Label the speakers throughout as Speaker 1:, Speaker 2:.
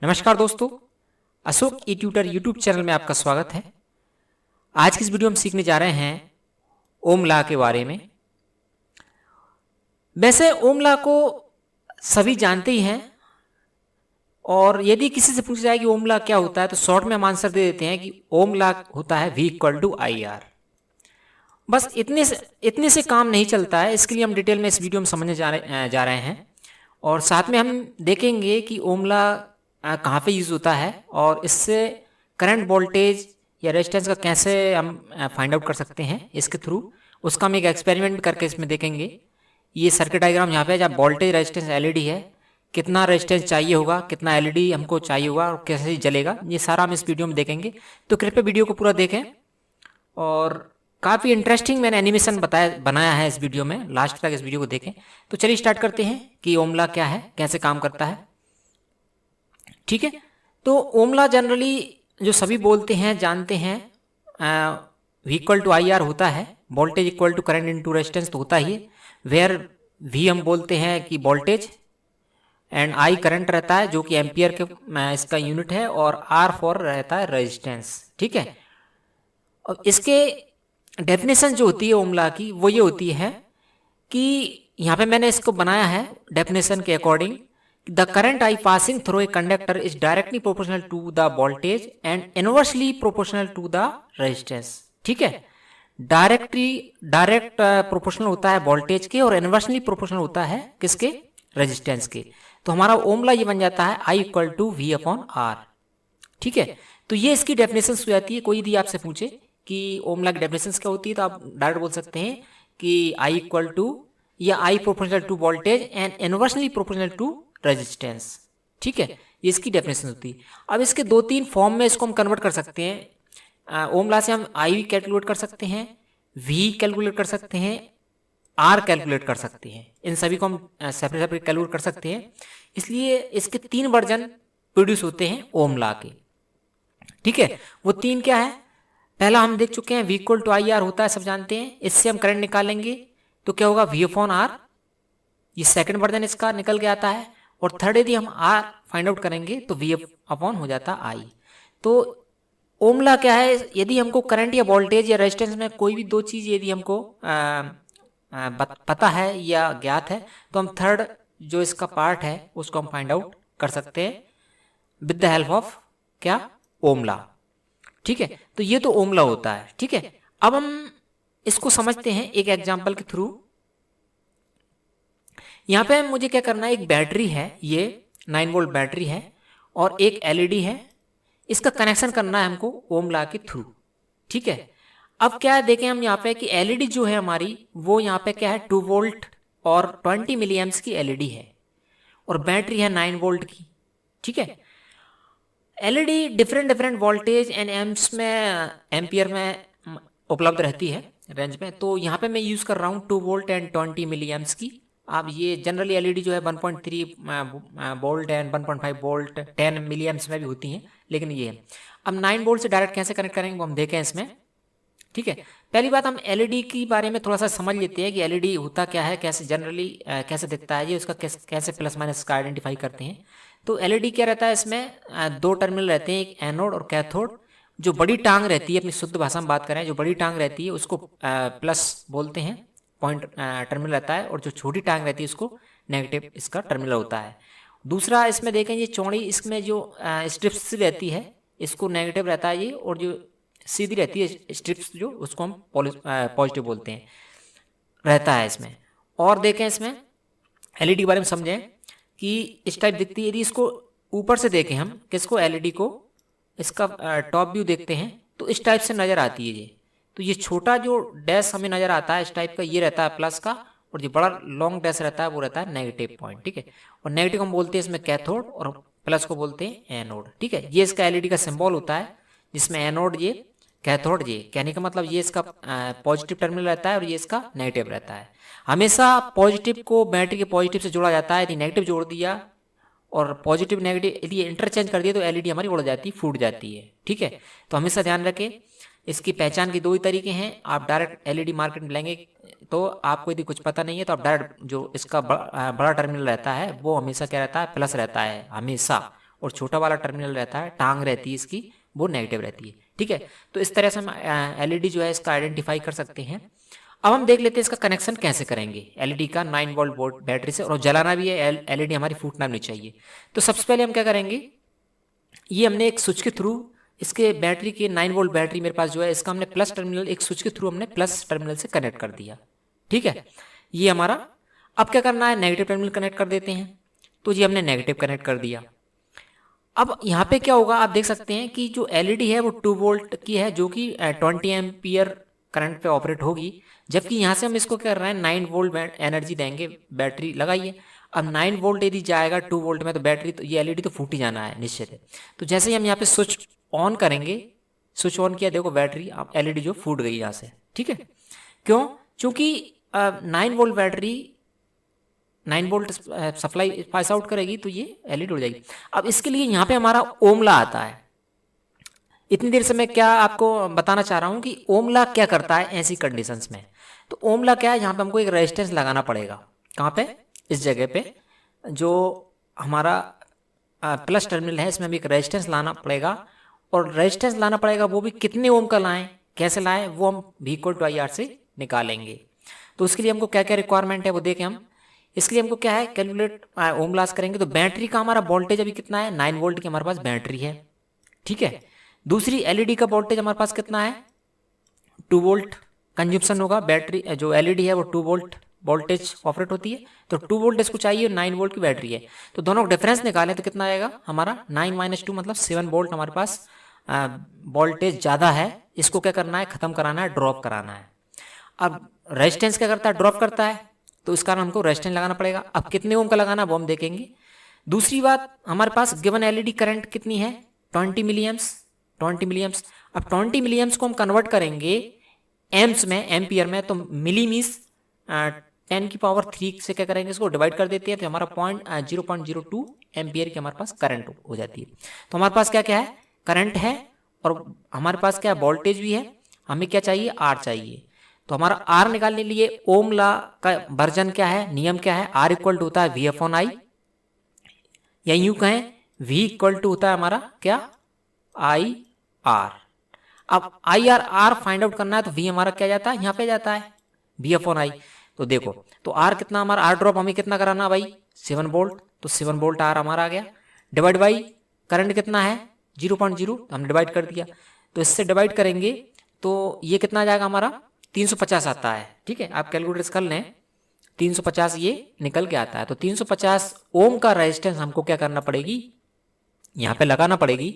Speaker 1: नमस्कार दोस्तों, अशोक ई tutor YouTube channel में आपका स्वागत है। आज की इस वीडियो में सीखने जा रहे हैं ओम लॉ के बारे में। वैसे ओम लॉ को सभी जानते ही हैं और यदि किसी से पूछा जाए कि ओम लॉ क्या होता है तो शॉर्ट में हम आंसर दे देते हैं कि ओम लॉ होता है V=IR। बस इतने से काम नहीं चलता है, इसके लिए हम डिटेल में इस वीडियो में समझने जा रहे हैं और साथ में हम देखेंगे कि ओम लॉ कहाँ पे यूज़ होता है और इससे करंट वोल्टेज या रेजिस्टेंस का कैसे हम फाइंड आउट कर सकते हैं इसके थ्रू। उसका हम एक एक्सपेरिमेंट भी करके इसमें देखेंगे। ये सर्किट डायग्राम यहाँ पे जब वोल्टेज रेजिस्टेंस एलईडी है, कितना रेजिस्टेंस चाहिए होगा, कितना एलईडी हमको चाहिए होगा और कैसे जलेगा, ये सारा हम इस वीडियो में देखेंगे। तो कृपया वीडियो को पूरा देखें और काफ़ी इंटरेस्टिंग मैंने एनिमेशन बनाया है इस वीडियो में, लास्ट तक इस वीडियो को देखें। तो चलिए स्टार्ट करते हैं कि ओम लॉ क्या है, कैसे काम करता है। ठीक है, तो ओम लॉ जनरली जो सभी बोलते हैं जानते हैं, V=IR होता है, voltage equal to current into resistance तो होता ही है। वेयर V हम बोलते हैं कि वोल्टेज एंड I करंट रहता है जो कि एम्पियर के इसका यूनिट है और R फॉर रहता है रेजिस्टेंस। ठीक है, और इसके डेफिनेशन जो होती है ओम लॉ की वो ये होती है कि यहाँ पे मैंने इसको बनाया है डेफिनेशन के according. The current I passing through a conductor is directly proportional to the voltage and inversely proportional to the resistance। ठीक है, डायरेक्ट प्रोपोर्शनल होता है वोल्टेज के और इनवर्सली प्रोपोर्शनल होता है किसके, रेजिस्टेंस के। तो हमारा ओम लॉ ये बन जाता है I=V/R। ठीक है, तो ये इसकी डेफिनेशन हो जाती है। कोई यदि आपसे पूछे कि ओम लॉ की डेफिनेशन क्या होती है तो आप डायरेक्ट बोल सकते हैं कि I proportional to voltage and inversely proportional to resistance. ठीक है, ये इसकी डेफिनेशन होती है। अब इसके दो तीन फॉर्म में इसको हम कन्वर्ट कर सकते हैं। ओम लॉ से हम I कैलकुलेट कर सकते हैं, V कैलकुलेट कर सकते हैं, R कैलकुलेट कर सकते हैं। इन सभी को हम सेपरेट सेपरेट कैलकुलेट कर सकते हैं। इसलिए इसके तीन वर्जन प्रोड्यूस होते हैं ओम लॉ के। ठीक है, वो तीन क्या है, पहला हम देख चुके हैं V=IR होता है, सब जानते हैं। इससे हम करंट निकालेंगे तो क्या होगा, V/R। ये सेकंड वर्जन इसका निकल के आता है। और थर्ड यदि हम R फाइंड आउट करेंगे तो V/, हो जाता I। तो ओम लॉ क्या है, यदि हमको करंट या वोल्टेज या रेजिस्टेंस में कोई भी दो चीज़ यदि हमको पता है या ज्ञात है तो हम थर्ड जो इसका पार्ट है उसको हम फाइंड आउट कर सकते हैं विद द हेल्प ऑफ क्या, ओम लॉ। ठीक है, तो ये तो ओम लॉ होता है। ठीक है, अब हम इसको समझते हैं एक एग्जाम्पल के थ्रू। यहाँ पे मुझे क्या करना है, एक बैटरी है, ये 9 वोल्ट बैटरी है और एक एलईडी है, इसका कनेक्शन करना है हमको ओम लॉ के थ्रू। ठीक है, अब क्या है देखें हम यहाँ पे कि एलईडी जो है हमारी वो यहाँ पे क्या है 2 वोल्ट और 20 मिली एम्प्स की एलईडी है और बैटरी है 9 वोल्ट की। ठीक है, LED different voltage and amps में, एम्पियर में उपलब्ध रहती है रेंज में। तो यहाँ पे मैं यूज़ कर रहा हूँ 2 वोल्ट एंड 20 मिली एम्प्स की। अब ये जनरली एलईडी जो है 1.3 volt and 1.5 volt 10 milli amps में भी होती हैं, लेकिन ये है। अब 9 वोल्ट से डायरेक्ट कैसे कनेक्ट करेंगे वो हम देखें इसमें। ठीक है, पहली बात हम एलईडी की बारे में थोड़ा सा समझ लेते हैं कि एलईडी होता क्या है, कैसे जनरली कैसे दिखता है ये, उसका कैसे प्लस माइनस का आइडेंटिफाई करते हैं। तो एलईडी क्या रहता है, इसमें दो टर्मिनल रहते हैं, एक एनोड और कैथोड। जो बड़ी टांग रहती है, अपनी शुद्ध भाषा में बात करें, जो बड़ी टांग रहती है उसको प्लस बोलते हैं, पॉइंट टर्मिनल रहता है, और जो छोटी टांग रहती है उसको नेगेटिव इसका टर्मिनल होता है। दूसरा इसमें देखें ये चौड़ी, इसमें जो स्ट्रिप्स रहती है इसको नेगेटिव रहता है ये, और जो सीधी रहती है स्ट्रिप्स जो, उसको हम पॉजिटिव बोलते हैं, रहता है इसमें। और देखें इसमें एलईडी के बारे में समझें कि इस टाइप दिखती है। यदि इसको ऊपर से देखें हम किसको, एलईडी को, इसका टॉप व्यू देखते हैं तो इस टाइप से नज़र आती है ये। तो ये छोटा जो डैश हमें नज़र आता है इस टाइप का, ये रहता है प्लस का, और जो बड़ा लॉन्ग डैश रहता है वो रहता है नेगेटिव पॉइंट। ठीक है, और नेगेटिव हम बोलते हैं इसमें कैथोड और प्लस को बोलते हैं एनोड। ठीक है, ये इसका एलईडी का सिंबल होता है, जिसमें एनोड ये, कैथोड ये, कहने का मतलब ये इसका पॉजिटिव टर्मिनल रहता है और ये इसका नेगेटिव रहता है। हमेशा पॉजिटिव को बैटरी के पॉजिटिव से जोड़ा जाता है। यदि नेगेटिव जोड़ दिया और पॉजिटिव नेगेटिव यदि इंटरचेंज कर दिया तो एलईडी हमारी उड़ जाती है, फूट जाती है। ठीक है, तो हमेशा ध्यान रखें। इसकी पहचान के दो ही तरीके हैं। आप डायरेक्ट एलईडी मार्केट में लेंगे तो आपको यदि कुछ पता नहीं है तो आप डायरेक्ट जो इसका बड़ा टर्मिनल रहता है वो हमेशा क्या रहता है, प्लस रहता है हमेशा, और छोटा वाला टर्मिनल रहता है, टांग रहती है इसकी, वो नेगेटिव रहती है। ठीक है, तो इस तरह से हम एलईडी जो है इसका आइडेंटिफाई कर सकते हैं। अब हम देख लेते हैं इसका कनेक्शन कैसे करेंगे एलईडी का 9 वोल्ट बैटरी से, और जलाना भी है, एलईडी हमारी फूटना नहीं चाहिए। तो सबसे पहले हम क्या करेंगे, ये हमने एक स्विच के थ्रू इसके बैटरी के 9 वोल्ट बैटरी मेरे पास जो है इसका हमने प्लस टर्मिनल एक स्विच के थ्रू हमने प्लस टर्मिनल से कनेक्ट कर दिया। ठीक है, ये हमारा, अब क्या करना है, नेगेटिव टर्मिनल कनेक्ट कर देते हैं। तो ये हमने नेगेटिव कनेक्ट कर दिया। अब यहाँ पे क्या होगा, आप देख सकते हैं कि जो एलईडी है वो 2 वोल्ट की है, जो कि 20 एम्पियर करंट पे ऑपरेट होगी, जबकि यहाँ से हम इसको क्या कर रहे हैं 9 वोल्ट एनर्जी देंगे, बैटरी लगाइए। अब 9 वोल्ट यदि जाएगा 2 वोल्ट में तो बैटरी तो ये एलईडी तो फूट ही जाना है निश्चित है। तो जैसे ही हम यहाँ पे स्विच ऑन करेंगे, स्विच ऑन किया, देखो बैटरी एलईडी जो फूट गई यहाँ से। ठीक है, क्यों, क्योंकि 9 volt battery 9 volt supply pass out करेगी तो ये एलईडी उड़ जाएगी। अब इसके लिए यहाँ पे हमारा ओमला आता है। इतनी देर से मैं क्या आपको बताना चाह रहा हूँ कि ओमला क्या करता है ऐसी कंडीशंस में। तो ओमला क्या है, यहाँ पे हमको एक रेजिस्टेंस लगाना पड़ेगा। कहाँ पे, इस जगह पे जो हमारा प्लस टर्मिनल है, इसमें भी एक रेजिस्टेंस लाना पड़ेगा, और रेजिस्टेंस लाना पड़ेगा वो भी कितने ओम का लाएं, कैसे लाएं, वो हम V=IR से निकालेंगे। तो उसके लिए हमको क्या क्या रिक्वायरमेंट है वो देखें हम। इसके लिए हमको क्या है, कैलकुलेट ओम लॉस करेंगे। तो बैटरी का हमारा वोल्टेज अभी कितना है, 9 वोल्ट की हमारे पास बैटरी है। ठीक है, दूसरी एलईडी का वोल्टेज हमारे पास कितना है, 2 वोल्ट कंजम्पशन होगा। बैटरी जो एलईडी है वो 2 वोल्ट वोल्टेज ऑपरेट होती है, तो 2 वोल्ट इसको चाहिए, 9 वोल्ट की बैटरी है। तो दोनों का डिफरेंस निकालें तो कितना आएगा हमारा, 9 - 2 मतलब 7 वोल्ट हमारे पास वोल्टेज ज़्यादा है। इसको क्या करना है, ख़त्म कराना है, ड्रॉप कराना है। अब रेजिस्टेंस क्या करता है, ड्रॉप करता है, तो इस कारण हमको रेजिस्टेंस लगाना पड़ेगा। अब कितने ओम का लगाना वो हम देखेंगे। दूसरी बात, हमारे पास गिवन एलईडी करंट कितनी है, 20 मिलीएम्स। 20 मिलीएम्स, अब 20 मिलीएम्स को हम कन्वर्ट करेंगे एम्स में, एम्पियर में, तो मिली मीन्स 10⁻³ से क्या करेंगे, इसको डिवाइड कर देते हैं, तो हमारा 0.02 एम्पियर की हमारे पास करंट हो जाती है। तो हमारे पास क्या क्या है, करंट है, और हमारे पास क्या वोल्टेज भी है। हमें क्या चाहिए, आर चाहिए। तो हमारा आर निकालने के लिए ओम लॉ का वर्जन क्या है, नियम क्या है, आर इक्वल टू होता है V/I, या यूं कहें V इक्वल टू होता है हमारा क्या, IR। अब IR आर फाइंड आउट करना है, तो V हमारा क्या जाता है, यहाँ पे जाता है V/I। तो देखो, तो आर कितना हमारा, आर ड्रॉप हमें कितना कराना भाई, 7 वोल्ट, तो 7 वोल्ट आर हमारा आ गया, डिवाइड बाई करंट कितना है 0.0, हमने डिवाइड कर दिया। तो इससे डिवाइड करेंगे तो ये कितना आ जाएगा हमारा, 350 आता है। ठीक है, आप कैलकुलेट कर लें, 350 ये निकल के आता है। तो 350 ओम का रेजिस्टेंस हमको क्या करना पड़ेगी, यहाँ पे लगाना पड़ेगी।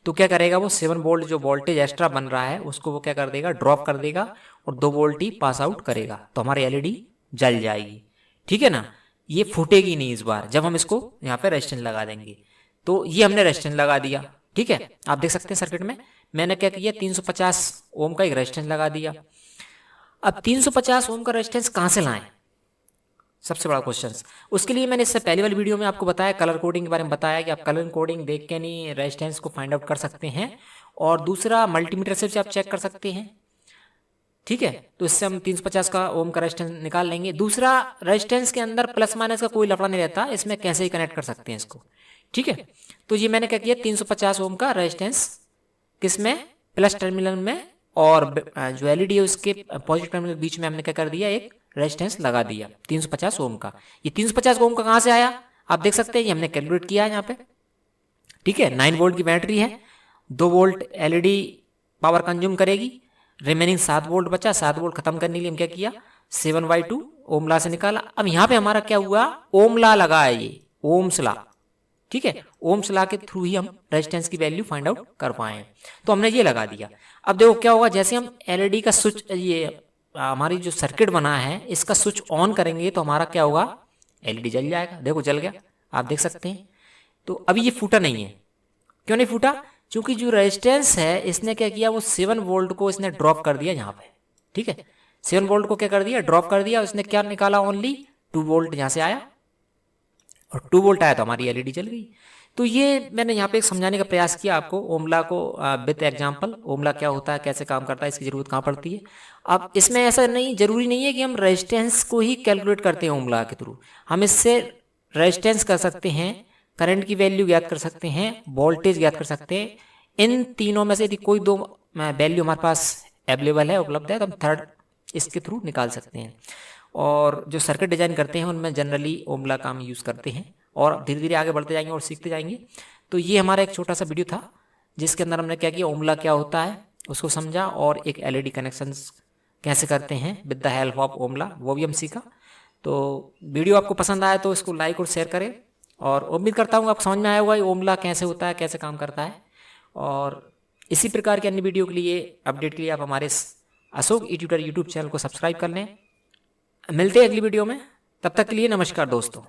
Speaker 1: तो क्या करेगा वो, 7 वोल्ट जो वोल्टेज एक्स्ट्रा बन रहा है उसको वो क्या कर देगा, ड्रॉप कर देगा, और 2 वोल्ट ही पास आउट करेगा, तो हमारी एलईडी जल जाएगी। ठीक है ना, ये फूटेगी नहीं इस बार जब हम इसको यहाँ पे रेजिस्टेंस लगा देंगे। तो ये हमने रेजिस्टेंस लगा दिया। ठीक है, आप देख सकते हैं सर्किट में मैंने क्या किया, 350 ओम का एक रेजिस्टेंस लगा दिया। अब 350 ओम का रेजिस्टेंस कहाँ से लाएं, सबसे बड़ा क्वेश्चन। उसके लिए मैंने इससे पहले वाली वीडियो में आपको बताया, कलर कोडिंग के बारे में बताया कि आप कलर कोडिंग देख के नहीं रेजिस्टेंस को फाइंड आउट कर सकते हैं, और दूसरा मल्टीमीटर से आप चेक कर सकते हैं। ठीक है, तो इससे हम 350 का ओम का रेजिस्टेंस निकाल लेंगे। दूसरा, रेजिस्टेंस के अंदर प्लस माइनस का कोई लफड़ा नहीं रहता, इसमें कैसे ही कनेक्ट कर सकते हैं इसको। ठीक है, तो ये मैंने क्या किया, 350 ओम का रेजिस्टेंस किसमें, प्लस टर्मिनल में, और जो एलईडी है उसके पॉजिटिव टर्मिनल के बीच में हमने क्या कर दिया, एक रेजिस्टेंस लगा दिया 350 ओम का। ये 350 ओम का कहाँ से आया, आप देख सकते हैं, ये हमने कैलकुलेट किया है यहाँ पे। ठीक है, 9 वोल्ट की बैटरी है, 2 वोल्ट एलईडी पावर कंज्यूम करेगी, रिमेनिंग 7 वोल्ट बचा। 7 वोल्ट खत्म करने के लिए हम क्या किया, 7/2 ओम लॉ से निकाला। अब यहाँ पे हमारा क्या हुआ, ओम लॉ लगा है, ये ओम्स लॉ। ठीक है, ओम्स लॉ के थ्रू ही हम रेजिस्टेंस की वैल्यू फाइंड आउट कर पाए, तो हमने ये लगा दिया। अब देखो क्या होगा, जैसे हम एलईडी का स्विच, ये हमारी जो सर्किट बना है इसका स्विच ऑन करेंगे तो हमारा क्या होगा, एलईडी जल जाएगा। देखो जल गया, आप देख सकते हैं। तो अभी ये फूटा नहीं है, क्यों नहीं फूटा, क्योंकि जो रेजिस्टेंस है इसने क्या किया, वो 7 वोल्ट को इसने ड्रॉप कर दिया यहाँ पे। ठीक है, 7 वोल्ट को क्या कर दिया, ड्रॉप कर दिया। इसने क्या निकाला, ओनली 2 वोल्ट यहाँ से आया, और 2 वोल्ट आया तो हमारी एलईडी जल गई। तो ये मैंने यहाँ पे एक समझाने का प्रयास किया आपको, ओमला को विद एग्जांपल, ओमला क्या होता है, कैसे काम करता है, इसकी जरूरत कहाँ पड़ती है। अब इसमें ऐसा नहीं, जरूरी नहीं है कि हम रेजिस्टेंस को ही कैलकुलेट करते हैं ओमला के थ्रू। हम इससे रेजिस्टेंस कर सकते हैं, करंट की वैल्यू ज्ञात कर सकते हैं, वोल्टेज ज्ञात कर सकते हैं। इन तीनों में से यदि कोई दो वैल्यू हमारे पास अवेलेबल है, उपलब्ध है, तो हम थर्ड इसके थ्रू निकाल सकते हैं। और जो सर्किट डिजाइन करते हैं उनमें जनरली ओम लॉ का हम यूज़ करते हैं, और धीरे धीरे आगे बढ़ते जाएंगे और सीखते जाएंगे। तो ये हमारा एक छोटा सा वीडियो था जिसके अंदर हमने क्या किया, ओम लॉ क्या होता है उसको समझा, और एक एलईडी कनेक्शंस कैसे करते हैं with the help of Ohm law वो भी हम सीखा। तो वीडियो आपको पसंद आया तो इसको लाइक और शेयर करें, और उम्मीद करता हूँ आपको समझ में आया होगा ओम लॉ कैसे होता है, कैसे काम करता है। और इसी प्रकार के अन्य वीडियो के लिए, अपडेट के लिए आप हमारे अशोक ई ट्यूटर यूट्यूब चैनल को सब्सक्राइब कर लें। मिलते हैं अगली वीडियो में, तब तक के लिए नमस्कार दोस्तों।